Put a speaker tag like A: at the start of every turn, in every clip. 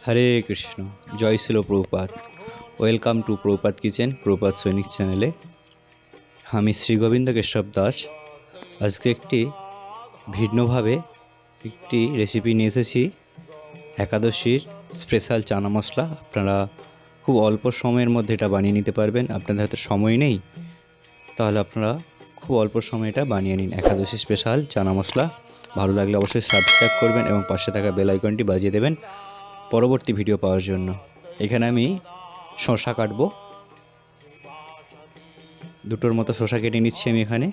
A: হরে কৃষ্ণ, জয় শিল Prabhupada. Welcome to Prabhupada kitchen, Prabhupada সৈনিক চ্যানেলে। আমি শ্রী গোবিন্দ কেশব দাস। আজকে একটি ভিন্নভাবে একটি রেসিপি নিয়ে এসেছি, একাদশীর স্পেশাল চানা মশলা। আপনারা খুব অল্প সময়ের মধ্যে এটা বানিয়ে নিতে পারবেন। আপনাদের হয়তো সময় নেই, তাহলে আপনারা খুব অল্প সময়ে এটা বানিয়ে নিন। একাদশী স্পেশাল চানা মশলা। ভালো লাগলে অবশ্যই সাবস্ক্রাইব করবেন এবং পাশে থাকা বেল আইকনটি বাজিয়ে দেবেন পরবর্তী ভিডিও পাওয়ার জন্য। এখানে আমি শসা কাটবো, দুটোর মতো শসা কেটে নিচ্ছি আমি এখানে।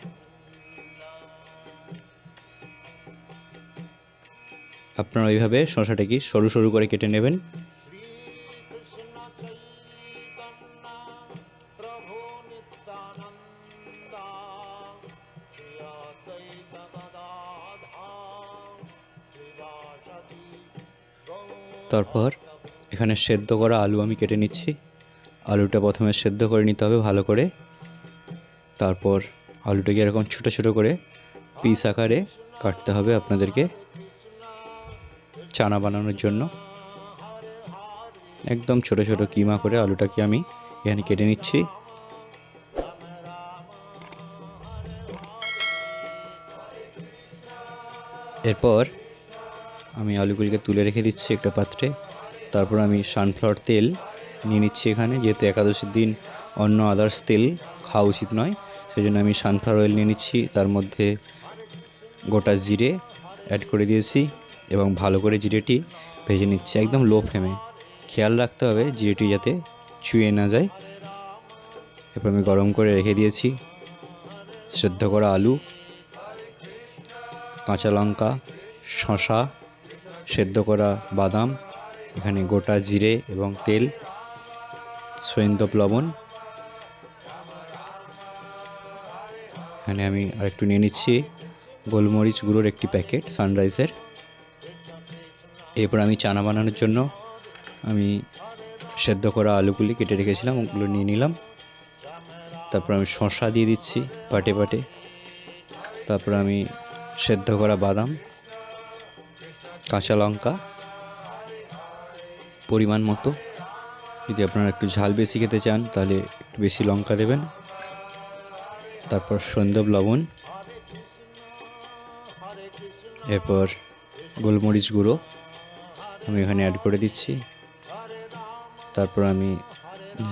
A: আপনারা ওইভাবে শসাটাকে সরু সরু করে কেটে নেবেন। তারপর এখানে সেদ্ধ করা আলু আমি কেটে নিচ্ছি। আলুটা প্রথমে সেদ্ধ করে নিতে হবে ভালো করে। তারপর আলুটাকে এরকম ছোটো ছোটো করে পিস আকারে কাটতে হবে আপনাদেরকে চানা বানানোর জন্য। একদম ছোটো ছোটো কিমা করে আলুটাকে আমি এখানে কেটে নিচ্ছি। এরপর আমি আলুগুলিকে তুলে রেখে দিচ্ছি একটা পাত্রে। তারপর আমি সানফ্লাওয়ার তেল নিয়ে নিচ্ছি এখানে, যেহেতু একাদশীর দিন অন্য আদার্স তেল খাওয়া উচিত নয়, সেই জন্য আমি সানফ্লাওয়ার অয়েল নিয়ে নিচ্ছি। তার মধ্যে গোটা জিরে অ্যাড করে দিয়েছি এবং ভালো করে জিরেটি ভেজে নিচ্ছি একদম লো ফ্লেমে। খেয়াল রাখতে হবে জিরেটি যাতে ছুঁয়ে না যায়। এরপর আমি গরম করে রেখে দিয়েছি সেদ্ধ করা আলু, কাঁচা লঙ্কা, শসা, সেদ্ধ করা বাদাম, এখানে গোটা জিরে এবং তেল, সৈন্দব লবণ। এখানে আমি আরেকটু নিয়ে নিচ্ছি গোলমরিচ গুঁড়োর একটি প্যাকেট সানরাইজের। এরপর আমি চানা বানানোর জন্য আমি সেদ্ধ করা আলুগুলি কেটে রেখেছিলাম, ওগুলো নিয়ে নিলাম। তারপর আমি শসা দিয়ে দিচ্ছি পাটে পাটে। তারপর আমি সেদ্ধ করা বাদাম, কাঁচা লঙ্কা পরিমাণ মতো, যদি আপনারা একটু ঝাল বেশি খেতে চান তাহলে একটু বেশি লঙ্কা দেবেন। তারপর সৈন্দব লবণ, এরপর গোলমরিচ গুঁড়ো আমি এখানে অ্যাড করে দিচ্ছি। তারপর আমি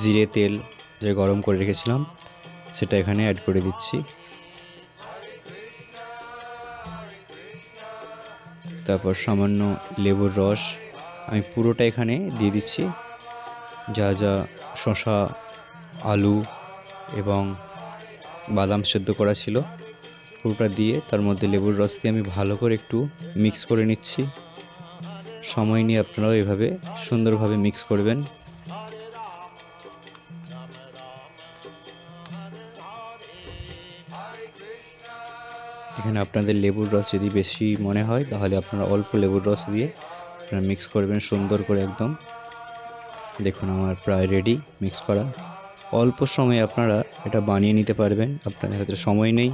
A: জিরে তেল যে গরম করে রেখেছিলাম সেটা এখানে অ্যাড করে দিচ্ছি। তারপর সামান্য লেবুর রস আমি পুরোটা এখানে দিয়ে দিচ্ছি। যা যা শসা, আলু এবং বাদাম সেদ্ধ করা ছিল পুরোটা দিয়ে তার মধ্যে লেবুর রস দিয়ে আমি ভালো করে একটু মিক্স করে নিচ্ছি। সময় নিয়ে আপনারাও এভাবে সুন্দরভাবে মিক্স করবেন। এখানে আপনাদের লেবুর রস যদি বেশি মনে হয় তাহলে আপনারা অল্প লেবুর রস দিয়ে আপনারা মিক্স করবেন সুন্দর করে একদম। দেখুন আমার প্রায় রেডি মিক্স করা। অল্প সময়ে আপনারা এটা বানিয়ে নিতে পারবেন। আপনাদের হাতে সময় নেই,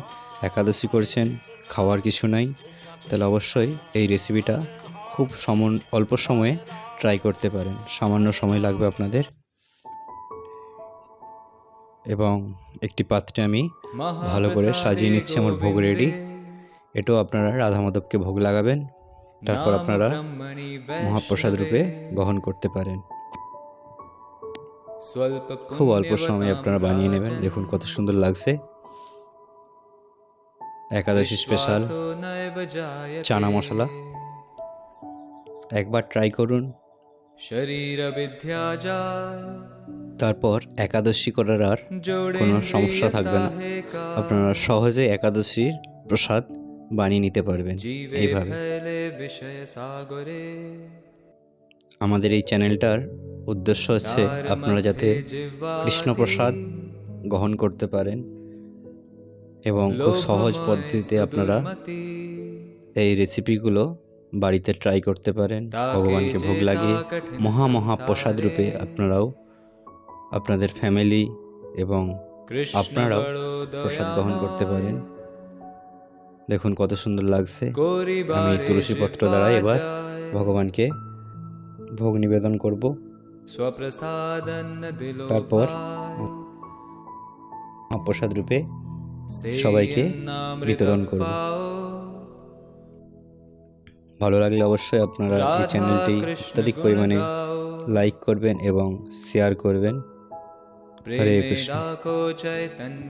A: একাদশী করছেন, খাওয়ার কিছু নাই, তাহলে অবশ্যই এই রেসিপিটা খুব অল্প সময়ে ট্রাই করতে পারেন। সামান্য সময় লাগবে আপনাদের। এবং একটি পাত্রে আমি ভালো করে সাজিয়ে নিচ্ছি আমার ভোগ রেডি। এটাও আপনারা রাধা মাধবকে ভোগ লাগাবেন, তারপর আপনারা মহাপ্রসাদ রূপে গ্রহণ করতে পারেন। খুব অল্প সময়ে আপনারা বানিয়ে নেবেন। দেখুন কত সুন্দর লাগছে। একাদশী স্পেশাল চানা মশলা একবার ট্রাই করুন। তারপর একাদশী করার আর কোনো সমস্যা থাকবে না। আপনারা সহজে একাদশীর প্রসাদ বানিয়ে নিতে পারবেন এইভাবে। আমাদের এই চ্যানেলটার উদ্দেশ্য হচ্ছে আপনারা যাতে কৃষ্ণপ্রসাদ গ্রহণ করতে পারেন এবং খুব সহজ পদ্ধতিতে আপনারা এই রেসিপিগুলো বাড়িতে ট্রাই করতে পারেন। ভগবানকে ভোগ লাগিয়ে মহাপ্রসাদ রূপে আপনারাও আপনাদের ফ্যামিলি এবং আপনারাও প্রসাদ গ্রহণ করতে পারেন। দেখুন কত সুন্দর লাগছে। আমি তুলসী পত্র দ্বারা এবার ভগবানকে ভোগ নিবেদন করব। তারপর মহাপ্রসাদ রূপে সবাইকে বিতরণ করব। ভালো লাগলে অবশ্যই আপনারা এই চ্যানেলটি অত্যাধিক পরিমাণে লাইক করবেন এবং শেয়ার করবেন। হরে কৃষ্ণ।